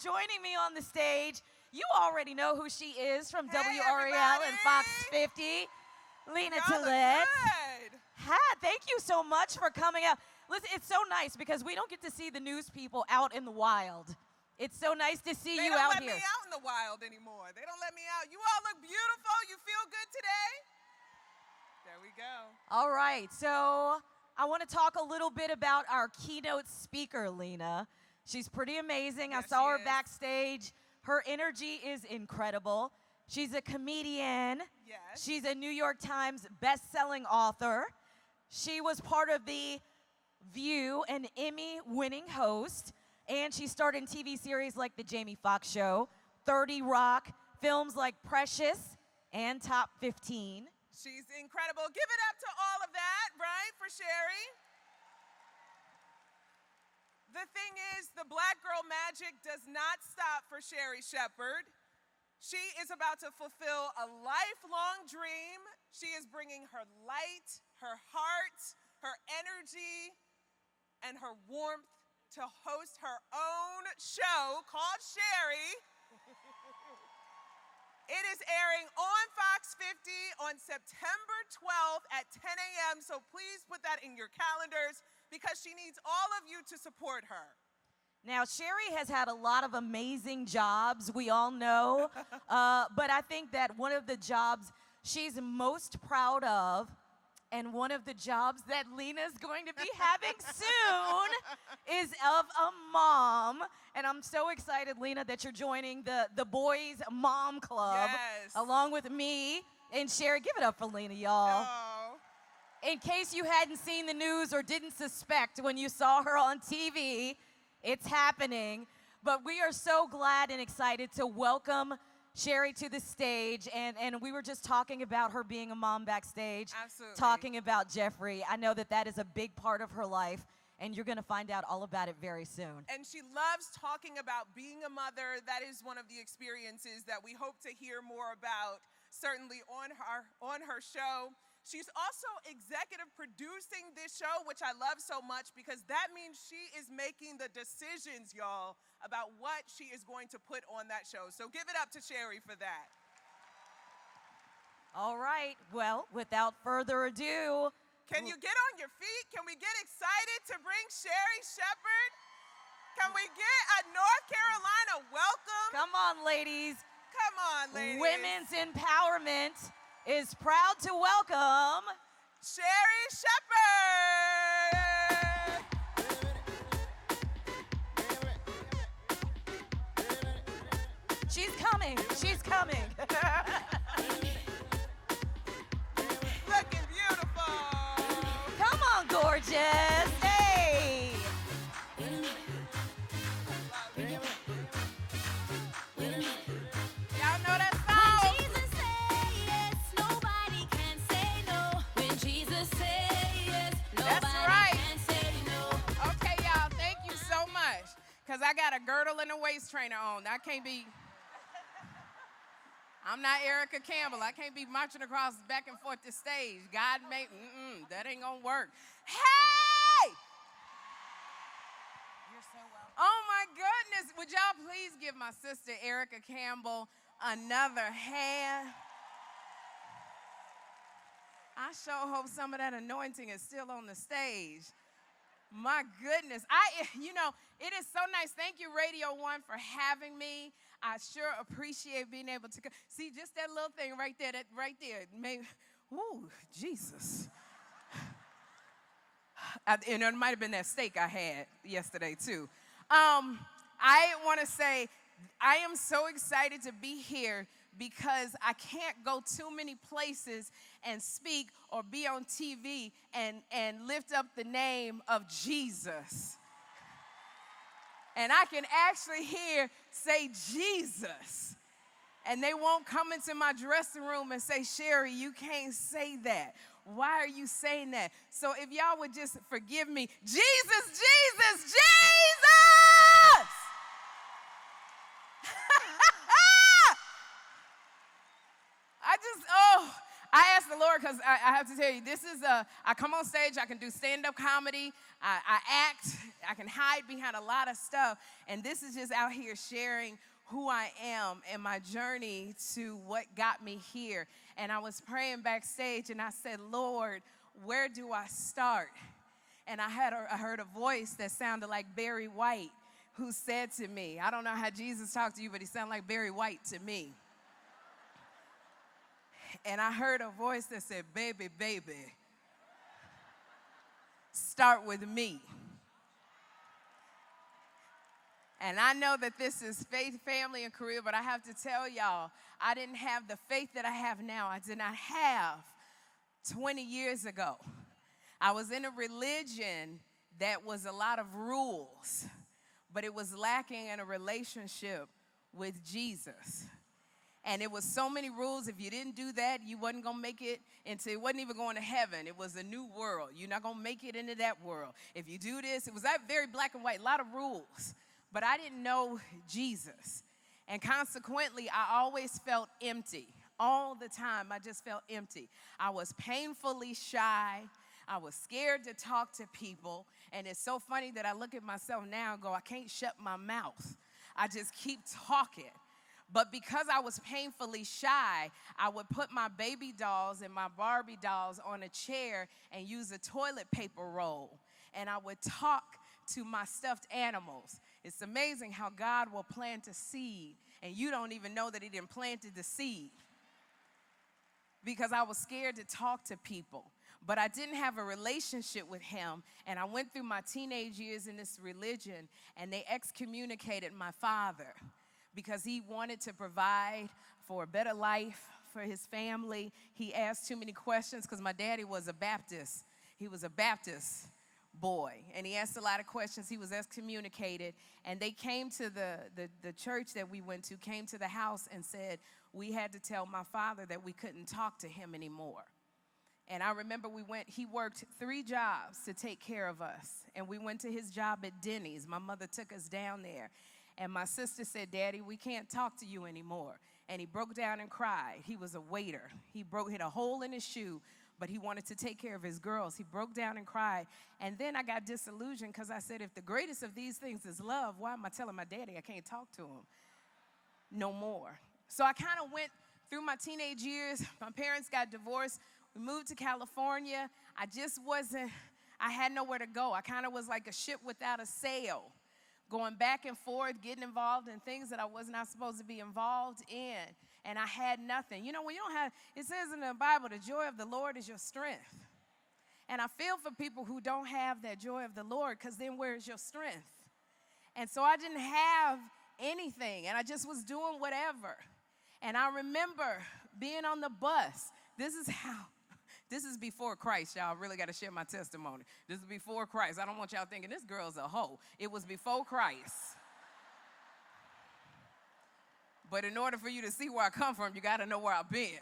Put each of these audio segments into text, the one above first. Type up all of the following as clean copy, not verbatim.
Joining me on the stage, you already know who she is from WRAL everybody. and Fox 50, Lena Y'all Tillett. look good. Hi, thank you so much for coming out. Listen, it's so nice because we don't get to see the news people out in the wild. It's so nice to see you out here. They don't let me out in the wild anymore. They don't let me out. You all look beautiful. You feel good today? There we go. All right, so I want to talk a little bit about our keynote speaker, Lena. She's pretty amazing. Yes, I saw her she is. backstage. Her energy is incredible. She's a comedian. Yes. She's a New York Times best-selling author. She was part of The View, an Emmy-winning host, and she starred in TV series like The Jamie Foxx Show, 30 Rock, films like Precious, and Top 15. She's incredible. Give it up to all of that, right, for Sherri. The thing is, the Black girl magic does not stop for Sherri Shepherd. She is about to fulfill a lifelong dream. She is bringing her light, her heart, her energy, and her warmth to host her own show called Sherri. It is airing on Fox 50 on September 12th at 10 a.m., so please put that in your calendars because she needs all of you to support her. Now, Sherri has had a lot of amazing jobs, we all know, but I think that one of the jobs she's most proud of, and one of the jobs that Lena's going to be having soon, is of a mom. And I'm so excited, Lena, that you're joining the Boys Mom Club, Yes. along with me and Sherri. Give it up for Lena, y'all. Oh. In case you hadn't seen the news or didn't suspect when you saw her on TV, it's happening. But we are so glad and excited to welcome Sherri to the stage, and we were just talking about her being a mom backstage. Absolutely. Talking about Jeffrey. I know that is a big part of her life, and you're going to find out all about it very soon. And she loves talking about being a mother. That is one of the experiences that we hope to hear more about, certainly on her show. She's also executive producing this show, which I love so much because that means she is making the decisions, y'all, about what she is going to put on that show. So give it up to Sherri for that. All right. Well, without further ado. Can you get on your feet? Can we get excited to bring Sherri Shepherd? Can we get a North Carolina welcome? Come on, ladies. Come on, ladies. Women's Empowerment is proud to welcome Sherri Shepherd. She's coming. She's coming. Looking beautiful. Come on, gorgeous. Hey. Y'all know that song? Because I got a girdle and a waist trainer on. I can't be, I'm not Erica Campbell. I can't be marching across back and forth the stage. God made, that ain't gonna work. Hey! You're so welcome. Oh my goodness. Would y'all please give my sister Erica Campbell another hand? I sure hope some of that anointing is still on the stage. My goodness. It is so nice. Thank you, Radio 1, for having me. I sure appreciate being able to see just that little thing right there, ooh, Jesus. And it might have been that steak I had yesterday, too. I want to say I am so excited to be here because I can't go too many places and speak or be on TV and lift up the name of Jesus. And I can actually say Jesus. And they won't come into my dressing room and say, Sherri, you can't say that. Why are you saying that? So if y'all would just forgive me. Jesus, Jesus, Jesus! I asked the Lord, because I have to tell you, I come on stage, I can do stand-up comedy, I act, I can hide behind a lot of stuff, and this is just out here sharing who I am and my journey to what got me here. And I was praying backstage, and I said, Lord, where do I start? And I heard a voice that sounded like Barry White, who said to me, I don't know how Jesus talked to you, but he sounded like Barry White to me. And I heard a voice that said, baby, start with me. And I know that this is faith, family, and career, but I have to tell y'all, I didn't have the faith that I have now. I did not have 20 years ago. I was in a religion that was a lot of rules, but it was lacking in a relationship with Jesus. And it was so many rules. If you didn't do that, you wasn't going to make it it wasn't even going to heaven. It was a new world. You're not going to make it into that world. If you do this, it was that very black and white, a lot of rules. But I didn't know Jesus. And consequently, I always felt empty. All the time, I just felt empty. I was painfully shy. I was scared to talk to people. And it's so funny that I look at myself now and go, I can't shut my mouth. I just keep talking. But because I was painfully shy, I would put my baby dolls and my Barbie dolls on a chair and use a toilet paper roll. And I would talk to my stuffed animals. It's amazing how God will plant a seed, and you don't even know that he done planted the seed. Because I was scared to talk to people. But I didn't have a relationship with him, and I went through my teenage years in this religion, and they excommunicated my father because he wanted to provide for a better life for his family. He asked too many questions because my daddy was a Baptist. He was a Baptist boy, and he asked a lot of questions. He was excommunicated, and they came to the church that we went to, came to the house and said we had to tell my father that we couldn't talk to him anymore. And I remember he worked 3 jobs to take care of us, and we went to his job at Denny's. My mother took us down there, and my sister said, Daddy, we can't talk to you anymore. And he broke down and cried. He was a waiter. He hit a hole in his shoe, but he wanted to take care of his girls. He broke down and cried. And then I got disillusioned because I said, if the greatest of these things is love, why am I telling my daddy I can't talk to him no more? So I kind of went through my teenage years. My parents got divorced. We moved to California. I had nowhere to go. I kind of was like a ship without a sail, going back and forth, getting involved in things that I was not supposed to be involved in. And I had nothing. You know, when you don't have, it says in the Bible, the joy of the Lord is your strength. And I feel for people who don't have that joy of the Lord, because then where is your strength? And so I didn't have anything, and I just was doing whatever. And I remember being on the bus. This is before Christ, y'all. I really got to share my testimony. This is before Christ. I don't want y'all thinking this girl's a hoe. It was before Christ. But in order for you to see where I come from, you got to know where I've been.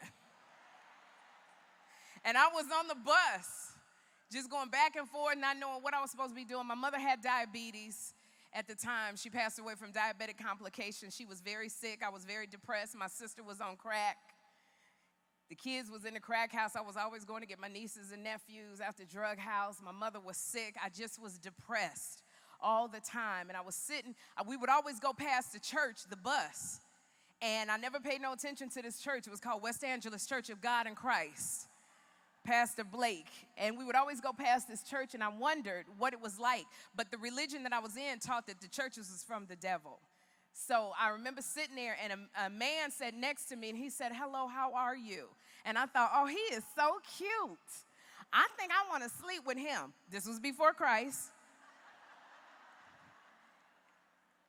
And I was on the bus, just going back and forth, not knowing what I was supposed to be doing. My mother had diabetes at the time. She passed away from diabetic complications. She was very sick. I was very depressed. My sister was on crack. The kids was in the crack house. I was always going to get my nieces and nephews out the drug house. My mother was sick. I just was depressed all the time. And I was sitting, we would always go past the church, the bus. And I never paid no attention to this church. It was called West Angeles Church of God in Christ, Pastor Blake. And we would always go past this church, and I wondered what it was like. But the religion that I was in taught that the churches was from the devil. So I remember sitting there, and a man sat next to me, and he said, hello, how are you? And I thought, oh, he is so cute. I think I want to sleep with him. This was before Christ.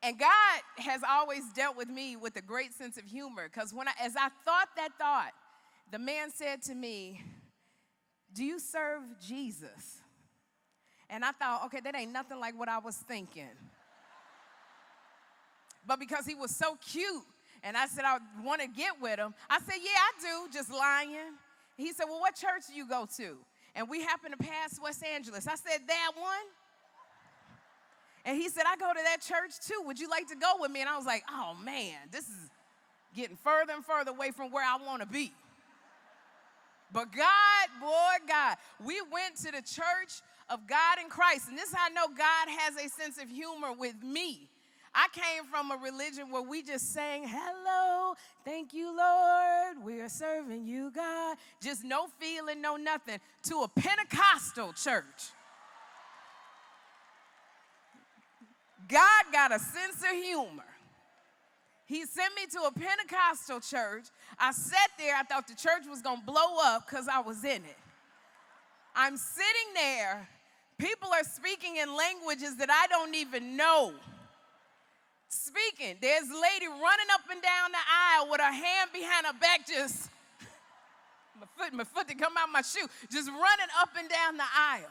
And God has always dealt with me with a great sense of humor, because as I thought that thought, the man said to me, do you serve Jesus? And I thought, okay, that ain't nothing like what I was thinking. But because he was so cute, and I said I want to get with him, I said, yeah, I do, just lying. He said, well, what church do you go to? And we happened to pass West Angeles. I said, that one? And he said, I go to that church too. Would you like to go with me? And I was like, oh, man, this is getting further and further away from where I want to be. But God, boy, God, we went to the Church of God in Christ. And this is how I know God has a sense of humor with me. I came from a religion where we just sang, hello, thank you, Lord, we are serving you, God. Just no feeling, no nothing, to a Pentecostal church. God got a sense of humor. He sent me to a Pentecostal church. I sat there. I thought the church was going to blow up because I was in it. I'm sitting there. People are speaking in languages that I don't even know. Speaking. There's a lady running up and down the aisle with her hand behind her back, just, my foot to come out my shoe, just running up and down the aisle.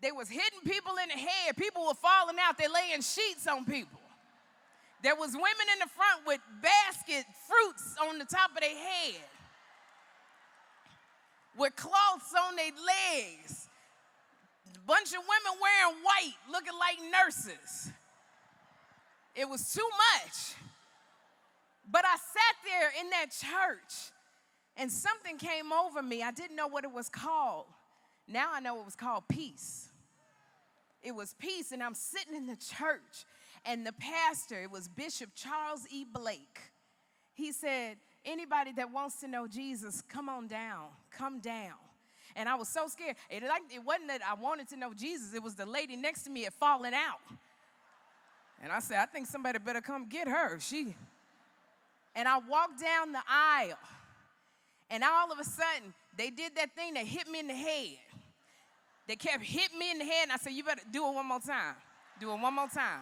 They was hitting people in the head. People were falling out. They're laying sheets on people. There was women in the front with basket fruits on the top of their head, with cloths on their legs. A bunch of women wearing white, looking like nurses. It was too much. But I sat there in that church, and something came over me. I didn't know what it was called. Now I know it was called peace. It was peace, and I'm sitting in the church, and the pastor, it was Bishop Charles E. Blake. He said, anybody that wants to know Jesus, come on down, come down. And I was so scared. It wasn't that I wanted to know Jesus. It was the lady next to me had fallen out. And I said, I think somebody better come get her. And I walked down the aisle, and all of a sudden, they did that thing that hit me in the head. They kept hitting me in the head, and I said, you better do it one more time. Do it one more time.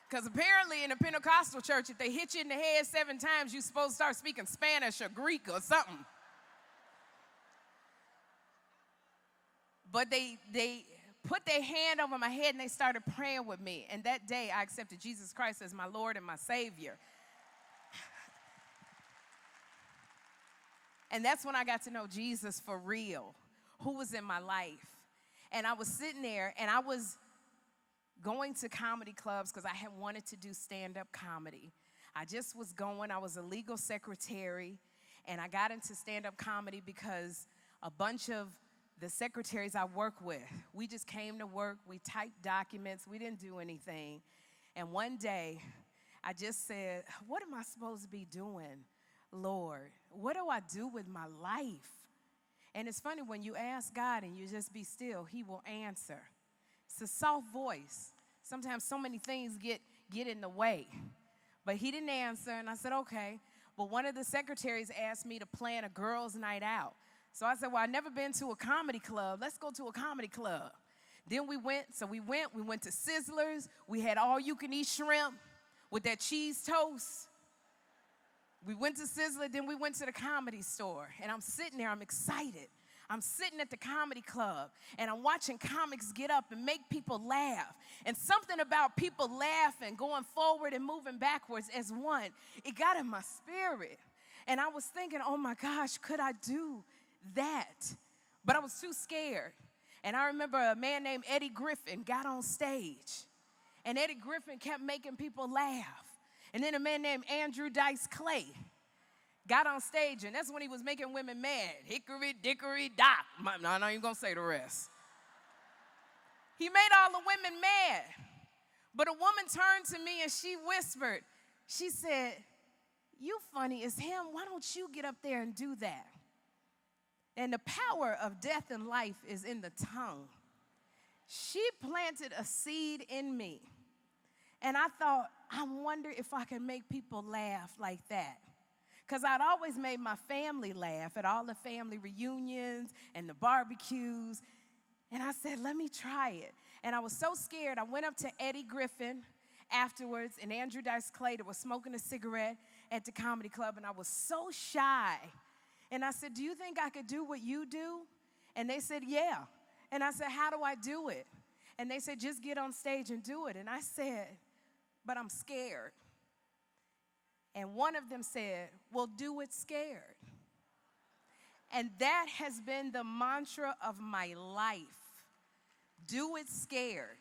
Because apparently in a Pentecostal church, if they hit you in the head 7 times, you're supposed to start speaking Spanish or Greek or something. But they put their hand over my head, and they started praying with me. And that day, I accepted Jesus Christ as my Lord and my Savior. And that's when I got to know Jesus for real, who was in my life. And I was sitting there, and I was going to comedy clubs because I had wanted to do stand-up comedy. I just was going. I was a legal secretary, and I got into stand-up comedy because a bunch of the secretaries I work with, we just came to work. We typed documents. We didn't do anything. And one day, I just said, what am I supposed to be doing, Lord? What do I do with my life? And it's funny, when you ask God and you just be still, he will answer. It's a soft voice. Sometimes so many things get in the way. But he didn't answer, and I said, okay. But one of the secretaries asked me to plan a girls' night out. So I said, well, I've never been to a comedy club. Let's go to a comedy club. Then we went to Sizzlers. We had all-you-can-eat shrimp with that cheese toast. We went to Sizzler, then we went to the comedy store. And I'm sitting there, I'm excited. I'm sitting at the comedy club, and I'm watching comics get up and make people laugh. And something about people laughing, going forward and moving backwards as one, it got in my spirit. And I was thinking, oh my gosh, could I do that? But I was too scared. And I remember a man named Eddie Griffin got on stage, and Eddie Griffin kept making people laugh. And then a man named Andrew Dice Clay got on stage, and that's when he was making women mad. Hickory, dickory, dock. No, I'm not even going to say the rest. He made all the women mad. But a woman turned to me, and she whispered, she said, you funny as him. Why don't you get up there and do that? And the power of death and life is in the tongue. She planted a seed in me. And I thought, I wonder if I can make people laugh like that. Because I'd always made my family laugh at all the family reunions and the barbecues. And I said, let me try it. And I was so scared, I went up to Eddie Griffin afterwards and Andrew Dice Clay that was smoking a cigarette at the comedy club. And I was so shy. And I said, do you think I could do what you do? And they said, yeah. And I said, how do I do it? And they said, just get on stage and do it. And I said, but I'm scared. And one of them said, well, do it scared. And that has been the mantra of my life. Do it scared.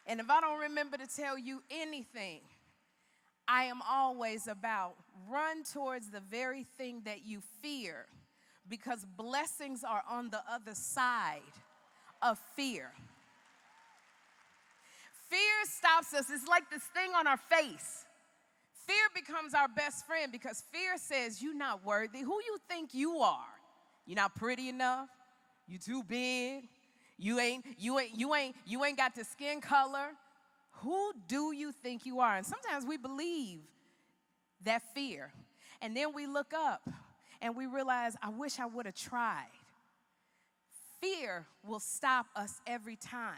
And if I don't remember to tell you anything, I am always about run towards the very thing that you fear, because blessings are on the other side of fear. Fear stops us. It's like this thing on our face. Fear becomes our best friend because fear says, you're not worthy. Who you think you are? You're not pretty enough. You too big. You ain't got the skin color. Who do you think you are? And sometimes we believe that fear. And then we look up and we realize, I wish I would have tried. Fear will stop us every time.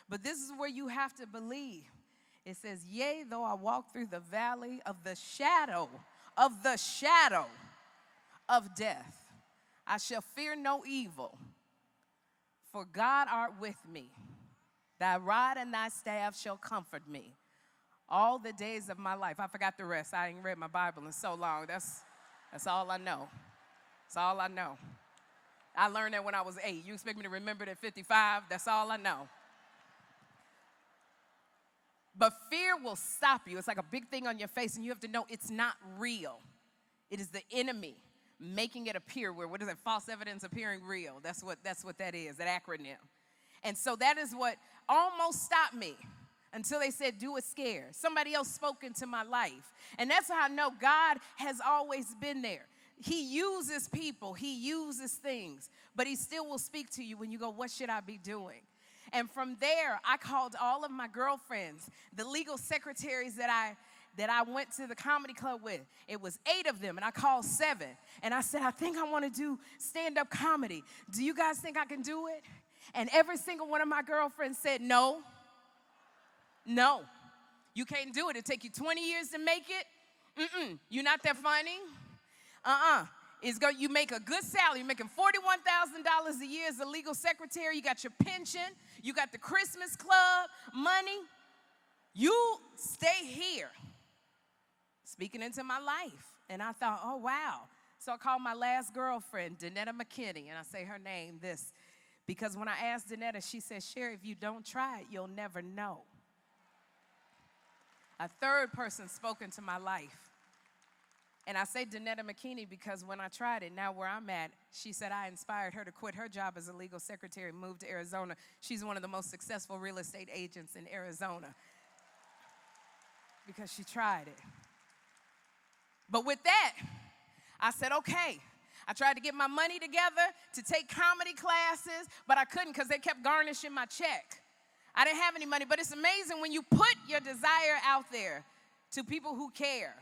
But this is where you have to believe. It says, yea, though I walk through the valley of the shadow of death, I shall fear no evil, for God art with me. Thy rod and thy staff shall comfort me all the days of my life. I forgot the rest. I ain't read my Bible in so long. That's all I know. That's all I know. I learned that when I was 8. You expect me to remember it at 55? That's all I know. But fear will stop you. It's like a big thing on your face, and you have to know it's not real. It is the enemy making it appear where, what is it, false evidence appearing real. That's what that is, that acronym. And so that is what almost stopped me until they said, do it scared. Somebody else spoke into my life. And that's how I know God has always been there. He uses people, he uses things, but he still will speak to you when you go, what should I be doing? And from there, I called all of my girlfriends, the legal secretaries that I went to the comedy club with. It was 8 of them, and I called 7. And I said, I think I want to do stand-up comedy. Do you guys think I can do it? And every single one of my girlfriends said, no, you can't do it. It'll take you 20 years to make it. You're not that funny. You make a good salary. You're making $41,000 a year as a legal secretary. You got your pension. You got the Christmas club money. You stay here. Speaking into my life. And I thought, oh, wow. So I called my last girlfriend, Danetta McKinney, and I say her name, this. Because when I asked Danetta, she said, Sherri, if you don't try it, you'll never know. A third person spoke into my life. And I say Danetta McKinney because when I tried it, now where I'm at, she said I inspired her to quit her job as a legal secretary and move to Arizona. She's one of the most successful real estate agents in Arizona because she tried it. But with that, I said, okay. I tried to get my money together to take comedy classes, but I couldn't because they kept garnishing my check. I didn't have any money, but it's amazing when you put your desire out there to people who care.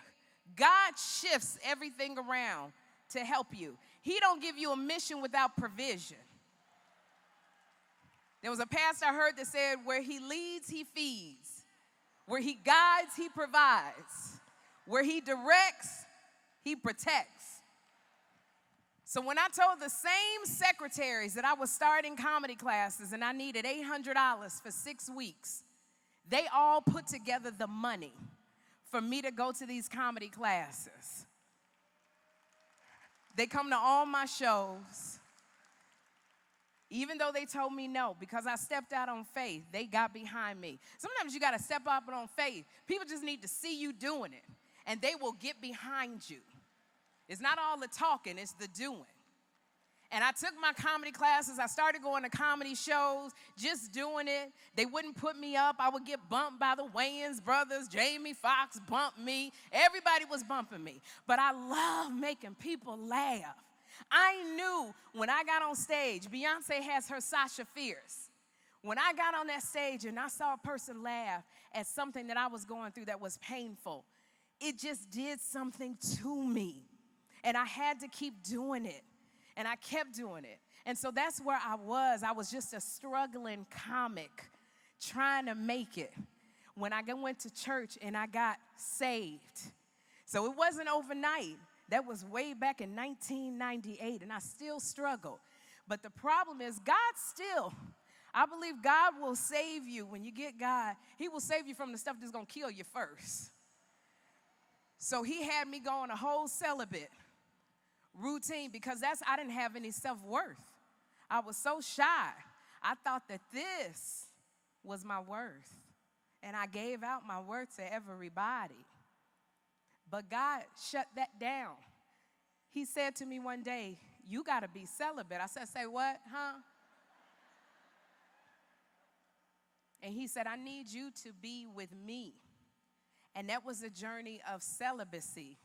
God shifts everything around to help you. He don't give you a mission without provision. There was a pastor I heard that said, where he leads, he feeds. Where he guides, he provides. Where he directs, he protects. So when I told the same secretaries that I was starting comedy classes and I needed $800 for 6 weeks, they all put together the money for me to go to these comedy classes. They come to all my shows. Even though they told me no, because I stepped out on faith, they got behind me. Sometimes you got to step up on faith. People just need to see you doing it, and they will get behind you. It's not all the talking, it's the doing. And I took my comedy classes. I started going to comedy shows, just doing it. They wouldn't put me up. I would get bumped by the Wayans brothers. Jamie Foxx bumped me. Everybody was bumping me. But I love making people laugh. I knew when I got on stage, Beyonce has her Sasha Fierce. When I got on that stage and I saw a person laugh at something that I was going through that was painful, it just did something to me. And I had to keep doing it. And I kept doing it. And so that's where I was. I was just a struggling comic trying to make it when I went to church and I got saved. So it wasn't overnight. That was way back in 1998, and I still struggle. But the problem is I believe God will save you when you get God. He will save you from the stuff that's going to kill you first. So he had me go on a whole celibate routine because I didn't have any self-worth. I was so shy. I thought that this was my worth. And I gave out my worth to everybody. But God shut that down. He said to me one day, you got to be celibate. I said, say what, huh? And he said, I need you to be with me. And that was a journey of celibacy.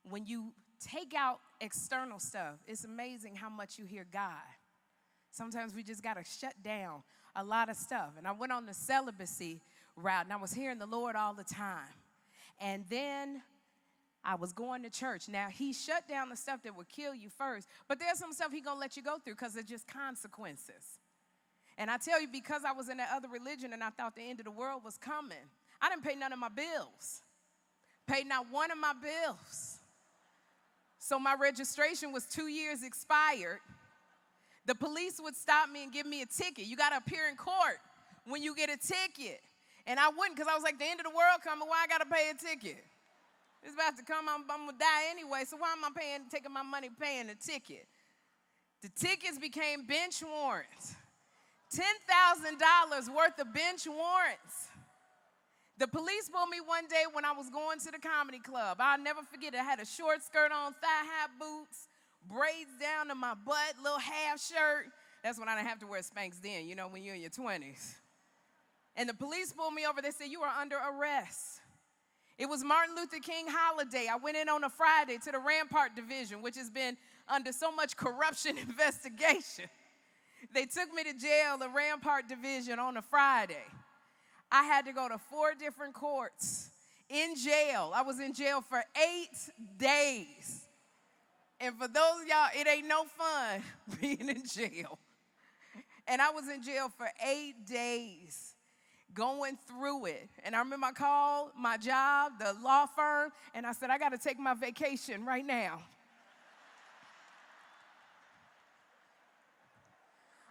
When you take out external stuff, it's amazing how much you hear God. Sometimes we just got to shut down a lot of stuff. And I went on the celibacy route, and I was hearing the Lord all the time. And then I was going to church. Now, he shut down the stuff that would kill you first, but there's some stuff he going to let you go through because it's just consequences. And I tell you, because I was in that other religion and I thought the end of the world was coming, I didn't pay none of my bills. Paid not one of my bills. So my registration was 2 years expired. The police would stop me and give me a ticket. You got to appear in court when you get a ticket. And I wouldn't, because I was like, the end of the world coming, why I got to pay a ticket? It's about to come, I'm going to die anyway, so why am I taking my money paying the ticket? The tickets became bench warrants. $10,000 worth of bench warrants. The police pulled me one day when I was going to the comedy club. I'll never forget it. I had a short skirt on, thigh-high boots, braids down to my butt, little half shirt. That's when I didn't have to wear Spanx then, you know, when you're in your 20s. And the police pulled me over. They said, you are under arrest. It was Martin Luther King holiday. I went in on a Friday to the Rampart Division, which has been under so much corruption investigation. They took me to jail, the Rampart Division, on a Friday. I had to go to 4 different courts in jail. I was in jail for 8 days. And for those of y'all, it ain't no fun being in jail. And I was in jail for 8 days going through it. And I remember I called my job, the law firm, and I said, I got to take my vacation right now.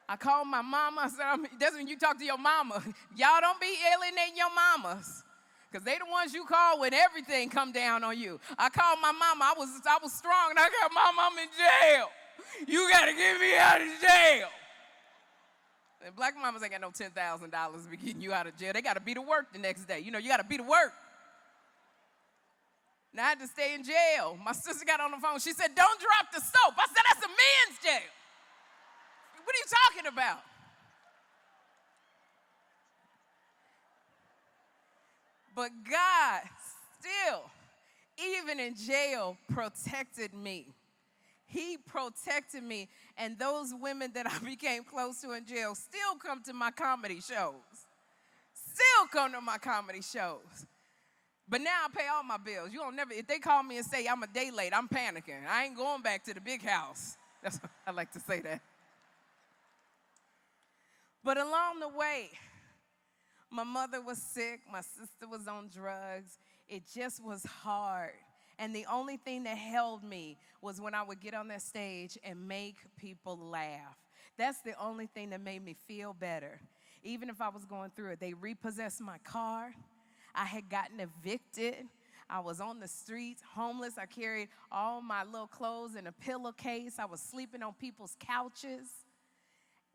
I called my mama. I said, that's when you talk to your mama. Y'all don't be alienating your mamas, because they the ones you call when everything come down on you. I called my mama. I was strong, and I got, Mama, I'm in jail. You got to get me out of jail. And black mamas ain't got no $10,000 to be getting you out of jail. They got to be to work the next day. You know, you got to be to work. And I had to stay in jail. My sister got on the phone. She said, don't drop the soap. I said, that's a men's jail. What are you talking about? But God still, even in jail, protected me. He protected me. And those women that I became close to in jail still come to my comedy shows. Still come to my comedy shows. But now I pay all my bills. You don't never, if they call me and say I'm a day late, I'm panicking. I ain't going back to the big house. That's what I like to say that. But along the way, my mother was sick, my sister was on drugs. It just was hard. And the only thing that held me was when I would get on that stage and make people laugh. That's the only thing that made me feel better. Even if I was going through it, they repossessed my car. I had gotten evicted. I was on the streets, homeless. I carried all my little clothes in a pillowcase. I was sleeping on people's couches.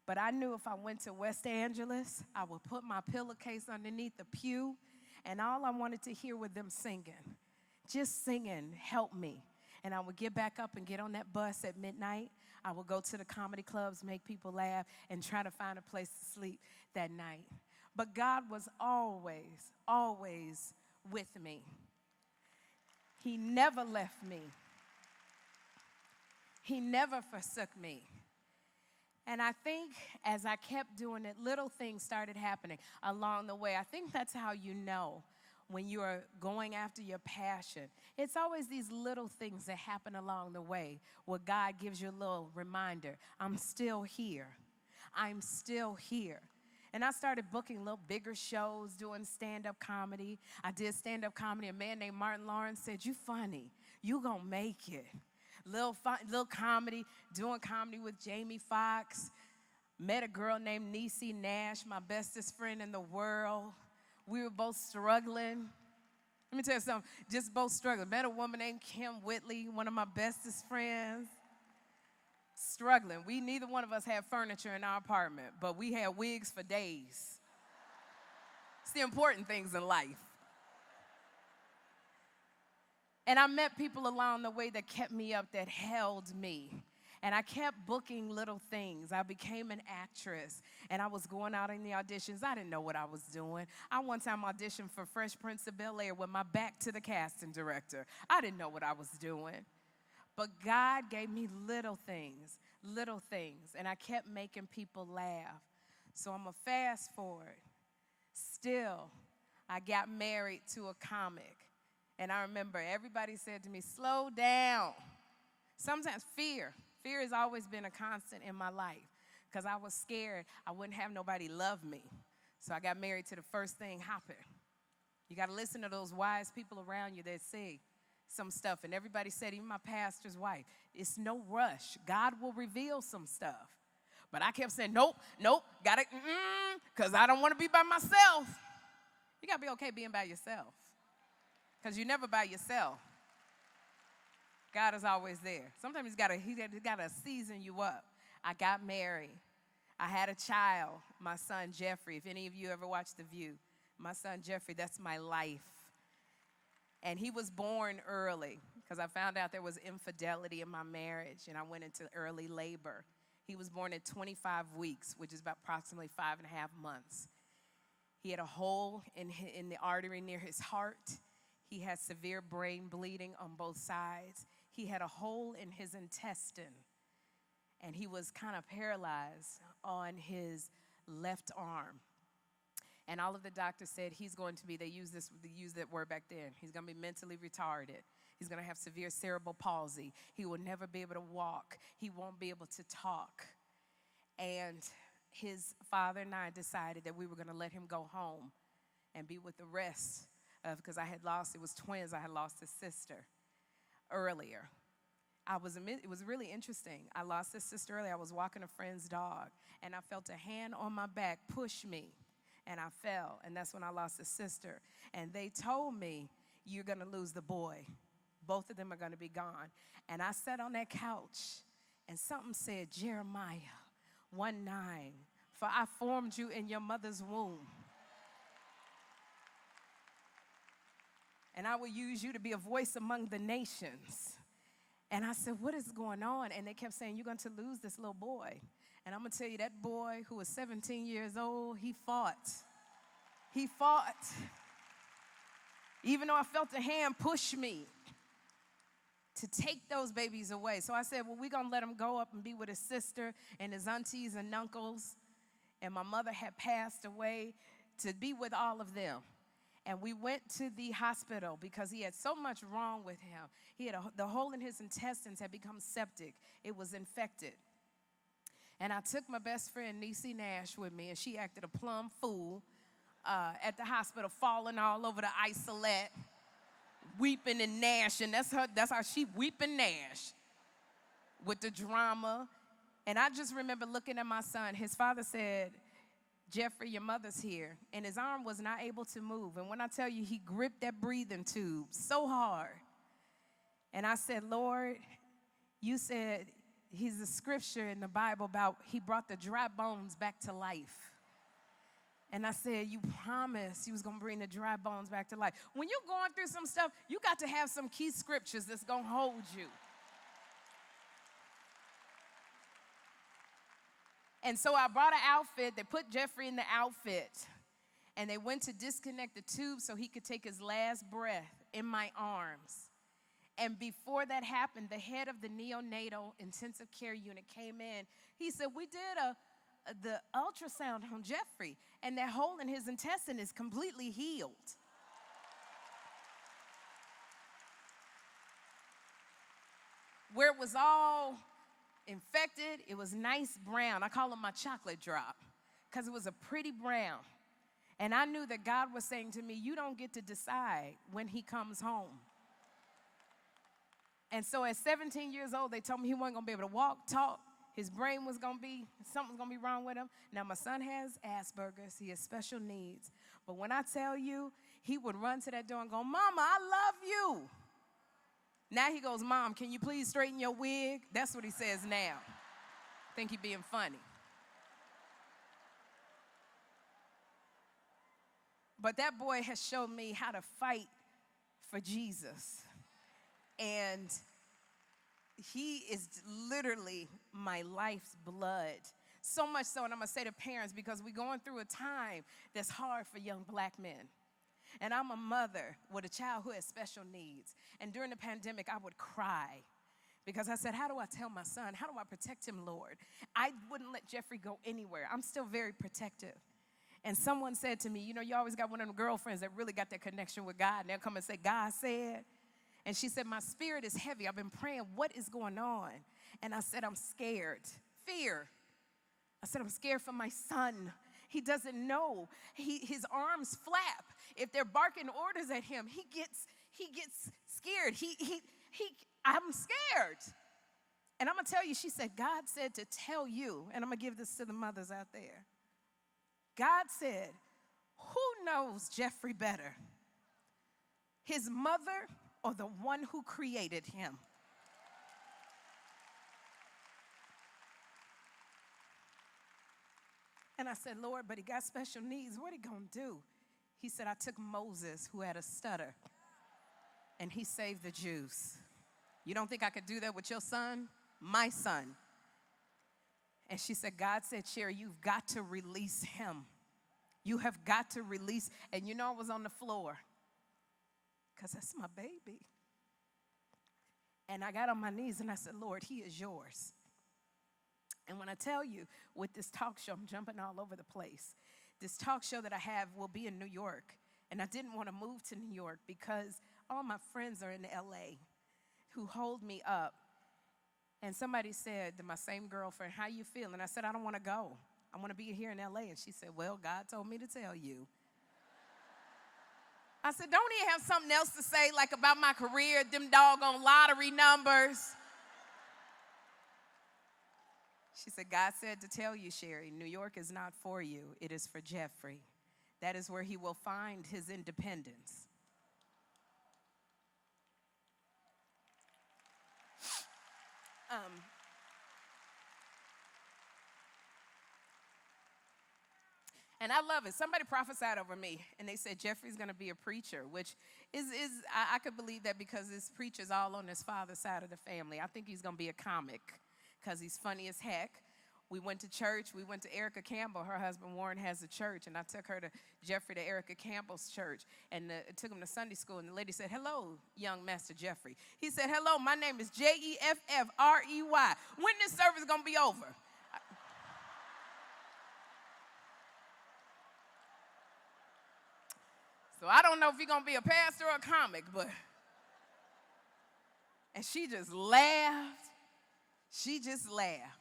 But I knew if I went to West Angeles, I would put my pillowcase underneath the pew, and all I wanted to hear was them singing. Just singing, help me. And I would get back up and get on that bus at midnight. I would go to the comedy clubs, make people laugh, and try to find a place to sleep that night. But God was always, always with me. He never left me. He never forsook me. And I think as I kept doing it, little things started happening along the way. I think that's how you know when you are going after your passion. It's always these little things that happen along the way where God gives you a little reminder. I'm still here. I'm still here. And I started booking little bigger shows, doing stand-up comedy. I did stand-up comedy. A man named Martin Lawrence said, you funny. You gonna make it. Little comedy, doing comedy with Jamie Foxx. Met a girl named Niecy Nash, my bestest friend in the world. We were both struggling. Let me tell you something, just both struggling. Met a woman named Kim Whitley, one of my bestest friends. Struggling. Neither one of us had furniture in our apartment, but we had wigs for days. It's the important things in life. And I met people along the way that kept me up, that held me. And I kept booking little things. I became an actress, and I was going out in the auditions. I didn't know what I was doing. I one time auditioned for Fresh Prince of Bel-Air with my back to the casting director. I didn't know what I was doing. But God gave me little things, and I kept making people laugh. So I'm going to fast forward. Still, I got married to a comic. And I remember everybody said to me, slow down. Sometimes fear has always been a constant in my life because I was scared I wouldn't have nobody love me. So I got married to the first thing hopping. You got to listen to those wise people around you that say some stuff. And everybody said, even my pastor's wife, it's no rush. God will reveal some stuff. But I kept saying, nope, got it, because I don't want to be by myself. You got to be okay being by yourself because you're never by yourself. God is always there. Sometimes he's got to season you up. I got married. I had a child, my son Jeffrey. If any of you ever watched The View, my son Jeffrey, that's my life. And he was born early because I found out there was infidelity in my marriage, and I went into early labor. He was born at 25 weeks, which is about approximately 5.5 months. He had a hole in the artery near his heart. He had severe brain bleeding on both sides. He had a hole in his intestine, and he was kind of paralyzed on his left arm. And all of the doctors said he's going to be, they used that word back then, he's going to be mentally retarded. He's going to have severe cerebral palsy. He will never be able to walk. He won't be able to talk. And his father and I decided that we were going to let him go home and be with the rest because it was twins, I had lost his sister earlier. It was really interesting. I lost his sister earlier. I was walking a friend's dog, and I felt a hand on my back push me, and I fell, and that's when I lost his sister. And they told me, you're going to lose the boy. Both of them are going to be gone. And I sat on that couch, and something said, Jeremiah 1:9, for I formed you in your mother's womb. And I will use you to be a voice among the nations. And I said, what is going on? And they kept saying, you're going to lose this little boy. And I'm going to tell you, that boy who was 17 years old, he fought. He fought. Even though I felt a hand push me to take those babies away. So I said, well, we're going to let him go up and be with his sister and his aunties and uncles. And my mother had passed away, to be with all of them. And we went to the hospital because he had so much wrong with him. He had the hole in his intestines had become septic. It was infected. And I took my best friend, Niecy Nash, with me, and she acted a plumb fool at the hospital, falling all over the isolette, weeping and gnashing. That's how she weep and gnash with the drama. And I just remember looking at my son. His father said, Jeffrey, your mother's here. And his arm was not able to move. And when I tell you, he gripped that breathing tube so hard. And I said, Lord, you said he's a scripture in the Bible about he brought the dry bones back to life. And I said, you promised you was going to bring the dry bones back to life. When you're going through some stuff, you got to have some key scriptures that's going to hold you. And so I brought an outfit. They put Jeffrey in the outfit, and they went to disconnect the tube so he could take his last breath in my arms. And before that happened, the head of the neonatal intensive care unit came in. He said, we did the ultrasound on Jeffrey, and that hole in his intestine is completely healed. Where it was all infected, it was nice brown. I call it my chocolate drop because it was a pretty brown. And I knew that God was saying to me, you don't get to decide when he comes home. And so at 17 years old, they told me he wasn't going to be able to walk, talk. His brain was going to be, something's going to be wrong with him. Now, my son has Asperger's. He has special needs. But when I tell you, he would run to that door and go, Mama, I love you. Now he goes, Mom, can you please straighten your wig? That's what he says now. I think he's being funny. But that boy has shown me how to fight for Jesus. And he is literally my life's blood. So much so, and I'm going to say to parents, because we're going through a time that's hard for young black men. And I'm a mother with a child who has special needs. And during the pandemic, I would cry because I said, how do I tell my son? How do I protect him, Lord? I wouldn't let Jeffrey go anywhere. I'm still very protective. And someone said to me, you know, you always got one of them girlfriends that really got that connection with God. And they'll come and say, God said. And she said, my spirit is heavy. I've been praying. What is going on? And I said, I'm scared. Fear. I said, I'm scared for my son. He doesn't know. His arms flap. If they're barking orders at him, he gets scared. I'm scared. And I'm going to tell you, she said, God said to tell you, and I'm going to give this to the mothers out there. God said, who knows Jeffrey better? His mother or the one who created him? And I said, Lord, but he got special needs. What are he going to do? He said, I took Moses, who had a stutter, and he saved the Jews. You don't think I could do that with your son? My son. And she said, God said, Sherri, you've got to release him. You have got to release. And you know, I was on the floor because that's my baby. And I got on my knees and I said, Lord, he is yours. And when I tell you, with this talk show, I'm jumping all over the place. This talk show that I have will be in New York. And I didn't want to move to New York because all my friends are in LA who hold me up. And somebody said to my same girlfriend, how you feel? And I said, I don't want to go. I want to be here in LA. And she said, well, God told me to tell you. I said, don't he have something else to say, like about my career, them doggone lottery numbers? She said, God said to tell you, Sherri, New York is not for you. It is for Jeffrey. That is where he will find his independence. And I love it. Somebody prophesied over me, and they said Jeffrey's going to be a preacher, which I could believe that because his preacher's all on his father's side of the family. I think he's going to be a comic because he's funny as heck. We went to church. We went to Erica Campbell. Her husband, Warren, has a church, and I took her to Jeffrey to Erica Campbell's church and took him to Sunday school, and the lady said, hello, young Master Jeffrey. He said, hello, my name is Jeffrey. When this service going to be over? So I don't know if he's going to be a pastor or a comic, but. And she just laughed. She just laughed.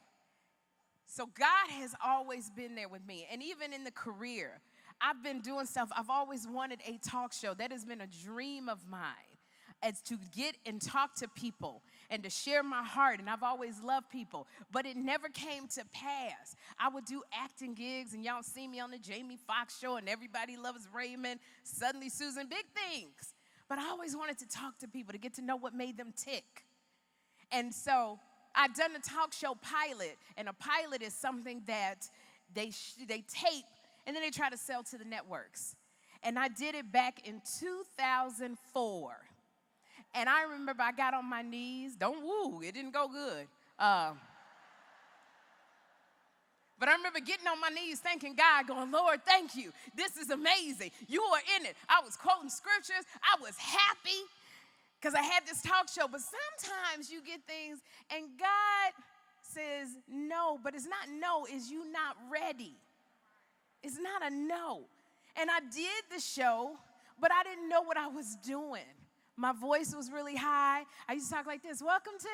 So God has always been there with me. And even in the career, I've been doing stuff. I've always wanted a talk show. That has been a dream of mine, as to get and talk to people and to share my heart. And I've always loved people, but it never came to pass. I would do acting gigs, and y'all see me on the Jamie Foxx show, and Everybody Loves Raymond, Suddenly Susan, big things. But I always wanted to talk to people, to get to know what made them tick. And so I'd done a talk show pilot, and a pilot is something that they tape, and then they try to sell to the networks. And I did it back in 2004. And I remember I got on my knees. Don't woo, it didn't go good. But I remember getting on my knees, thanking God, going, Lord, thank you. This is amazing. You are in it. I was quoting scriptures. I was happy because I had this talk show. But sometimes you get things and God says no, but it's not no, it's you not ready. It's not a no. And I did the show, but I didn't know what I was doing. My voice was really high. I used to talk like this, welcome to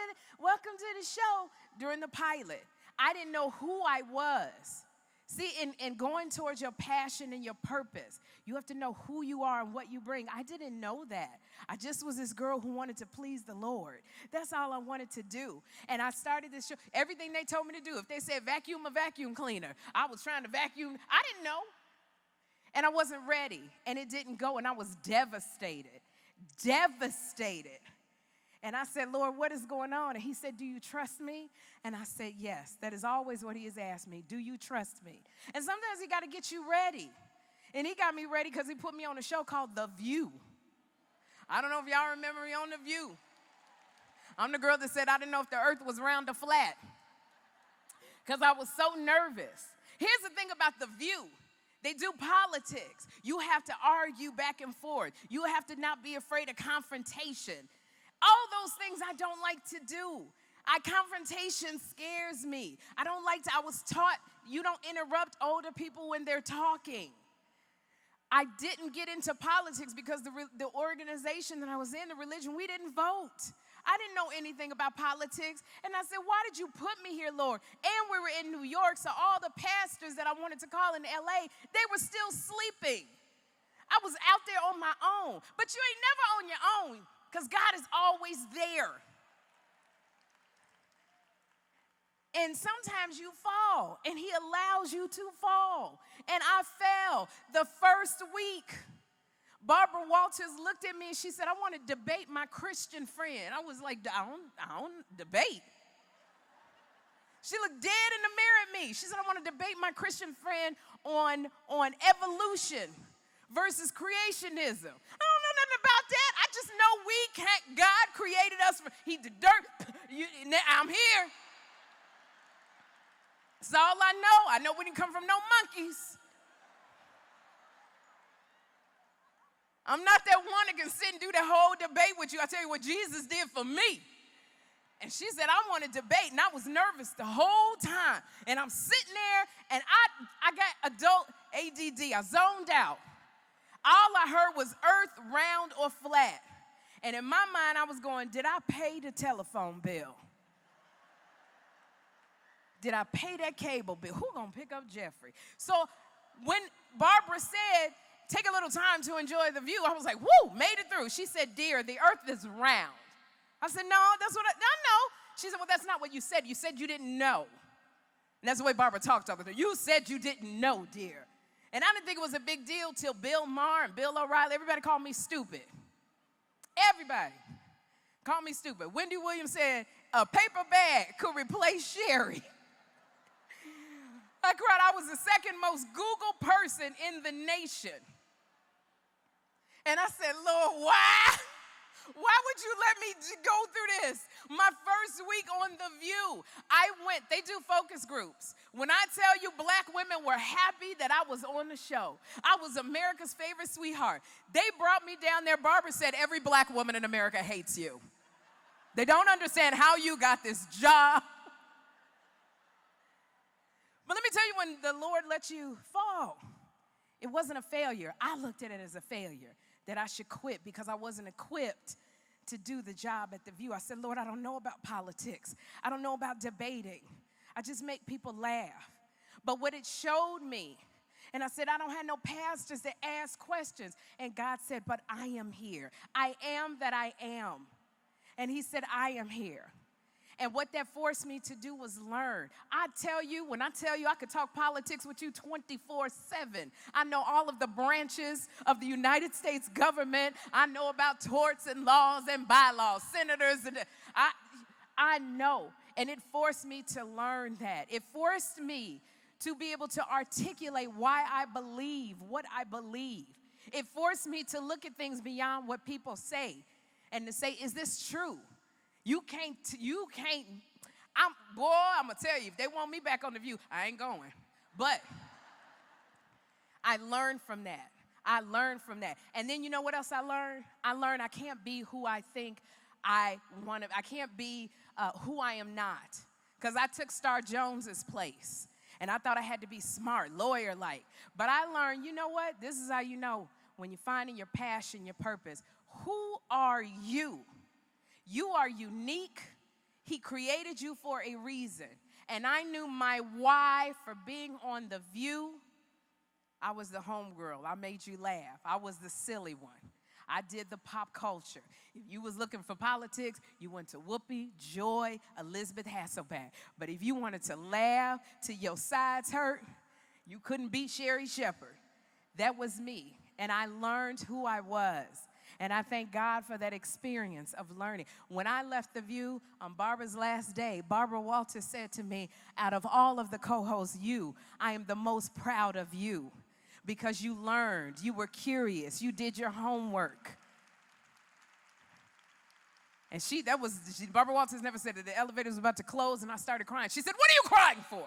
the show during the pilot. I didn't know who I was. See, in going towards your passion and your purpose, you have to know who you are and what you bring. I didn't know that. I just was this girl who wanted to please the Lord. That's all I wanted to do. And I started this show. Everything they told me to do, if they said vacuum, a vacuum cleaner, I was trying to vacuum. I didn't know. And I wasn't ready. And it didn't go. And I was devastated. And I said, Lord, what is going on? And he said, do you trust me? And I said, yes. That is always what he has asked me. Do you trust me? And sometimes he got to get you ready. And he got me ready because he put me on a show called The View. I don't know if y'all remember me on The View. I'm the girl that said I didn't know if the earth was round or flat because I was so nervous. Here's the thing about The View. They do politics. You have to argue back and forth. You have to not be afraid of confrontation. All those things I don't like to do. Confrontation scares me. I was taught you don't interrupt older people when they're talking. I didn't get into politics because the organization that I was in, the religion, we didn't vote. I didn't know anything about politics. And I said, why did you put me here, Lord? And we were in New York, so all the pastors that I wanted to call in LA, they were still sleeping. I was out there on my own. But you ain't never on your own because God is always there. And sometimes you fall, and he allows you to fall. And I fell the first week. Barbara Walters looked at me and she said, I want to debate my Christian friend. I was like, I don't debate. She looked dead in the mirror at me. She said, I want to debate my Christian friend on evolution versus creationism. I don't know nothing about that. I just know God created us. He did dirt. I'm here. That's all I know. I know we didn't come from no monkeys. I'm not that one that can sit and do the whole debate with you. I tell you what Jesus did for me. And she said, I want to debate. And I was nervous the whole time. And I'm sitting there, and I got adult ADD. I zoned out. All I heard was earth, round, or flat. And in my mind, I was going, did I pay the telephone bill? Did I pay that cable bill? Who gonna pick up Jeffrey? So when Barbara said, take a little time to enjoy the view, I was like, woo, made it through. She said, dear, the earth is round. I said, no, that's what I know. She said, well, that's not what you said. You said you didn't know. And that's the way Barbara talked over there. You said you didn't know, dear. And I didn't think it was a big deal till Bill Maher and Bill O'Reilly, everybody called me stupid. Everybody called me stupid. Wendy Williams said, a paper bag could replace Sherri. I cried. I was the second most Googled person in the nation. And I said, Lord, why? Why would you let me go through this? My first week on The View, they do focus groups. When I tell you black women were happy that I was on the show, I was America's favorite sweetheart. They brought me down there. Barbara said, every black woman in America hates you. They don't understand how you got this job. But let me tell you, when the Lord let you fall, it wasn't a failure. I looked at it as a failure, that I should quit because I wasn't equipped to do the job at The View. I said, Lord, I don't know about politics. I don't know about debating. I just make people laugh. But what it showed me, and I said, I don't have no pastors that ask questions. And God said, but I am here. I am that I am. And he said, I am here. And what that forced me to do was learn. When I tell you I could talk politics with you 24/7. I know all of the branches of the United States government. I know about torts and laws and bylaws, senators. And I know. And it forced me to learn that. It forced me to be able to articulate why I believe what I believe. It forced me to look at things beyond what people say and to say, is this true? I'm going to tell you, if they want me back on The View, I ain't going. But I learned from that. And then you know what else I learned? I learned I can't be who I think I want to. I can't be who I am not. Because I took Star Jones's place. And I thought I had to be smart, lawyer-like. But I learned, you know what? This is how you know when you're finding your passion, your purpose. Who are you? You are unique. He created you for a reason. And I knew my why for being on The View. I was the homegirl. I made you laugh. I was the silly one. I did the pop culture. If you was looking for politics, you went to Whoopi, Joy, Elizabeth Hasselbeck. But if you wanted to laugh till your sides hurt, you couldn't beat Sherri Shepherd. That was me. And I learned who I was. And I thank God for that experience of learning. When I left The View on Barbara's last day, Barbara Walters said to me, out of all of the co-hosts, I am the most proud of you because you learned, you were curious, you did your homework. And Barbara Walters never said that the elevator was about to close, and I started crying. She said, "What are you crying for?"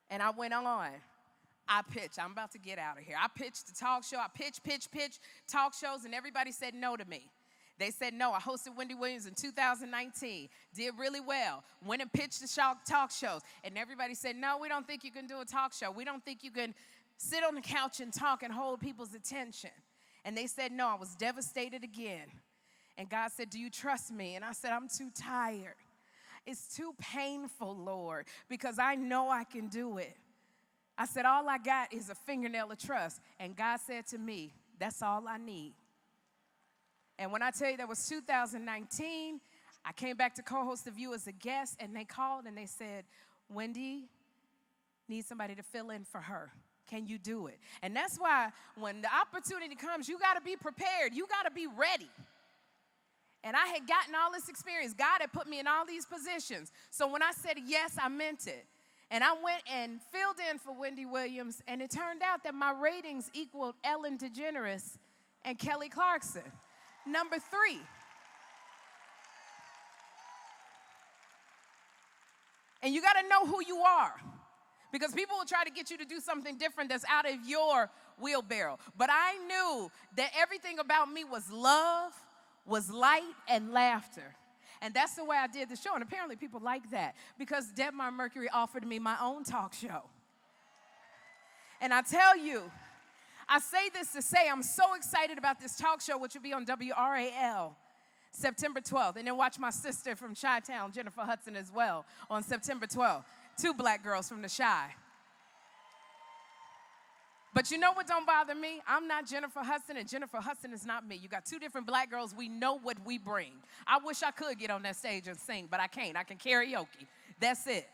And I went on. I pitched. I'm about to get out of here. I pitched the talk show. I pitched talk shows, and everybody said no to me. They said no. I hosted Wendy Williams in 2019. Did really well. Went and pitched the talk shows. And everybody said, no, we don't think you can do a talk show. We don't think you can sit on the couch and talk and hold people's attention. And they said no. I was devastated again. And God said, do you trust me? And I said, I'm too tired. It's too painful, Lord, because I know I can do it. I said, all I got is a fingernail of trust. And God said to me, that's all I need. And when I tell you that was 2019, I came back to co-host The View as a guest, and they called and they said, Wendy needs somebody to fill in for her. Can you do it? And that's why when the opportunity comes, you got to be prepared. You got to be ready. And I had gotten all this experience. God had put me in all these positions. So when I said yes, I meant it. And I went and filled in for Wendy Williams, and it turned out that my ratings equaled Ellen DeGeneres and Kelly Clarkson. Number 3. And you got to know who you are, because people will try to get you to do something different that's out of your wheelbarrow. But I knew that everything about me was love, was light, and laughter. And that's the way I did the show. And apparently people like that, because Debmar Mercury offered me my own talk show. And I tell you, I say this to say I'm so excited about this talk show, which will be on WRAL September 12th. And then watch my sister from Chi-Town, Jennifer Hudson, as well on September 12th. 2 black girls from the Chi. But you know what don't bother me? I'm not Jennifer Hudson, and Jennifer Hudson is not me. You got 2 different black girls. We know what we bring. I wish I could get on that stage and sing, but I can't. I can karaoke. That's it.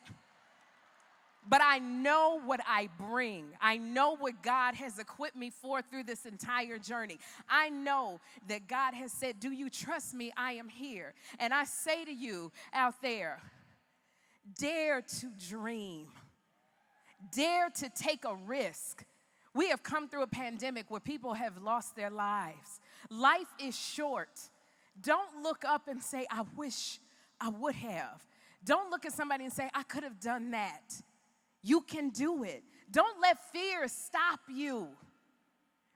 But I know what I bring. I know what God has equipped me for through this entire journey. I know that God has said, do you trust me? I am here. And I say to you out there, dare to dream. Dare to take a risk. We have come through a pandemic where people have lost their lives. Life is short. Don't look up and say, I wish I would have. Don't look at somebody and say, I could have done that. You can do it. Don't let fear stop you,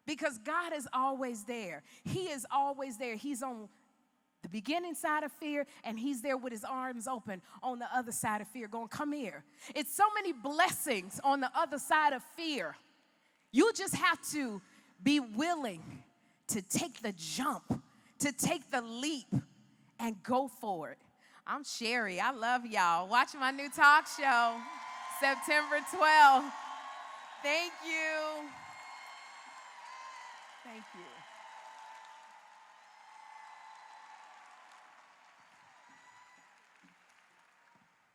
because God is always there. He is always there. He's on the beginning side of fear, and he's there with his arms open on the other side of fear going, come here. It's so many blessings on the other side of fear. You just have to be willing to take the jump, to take the leap, and go for it. I'm Sherri. I love y'all. Watch my new talk show, September 12th. Thank you. Thank you.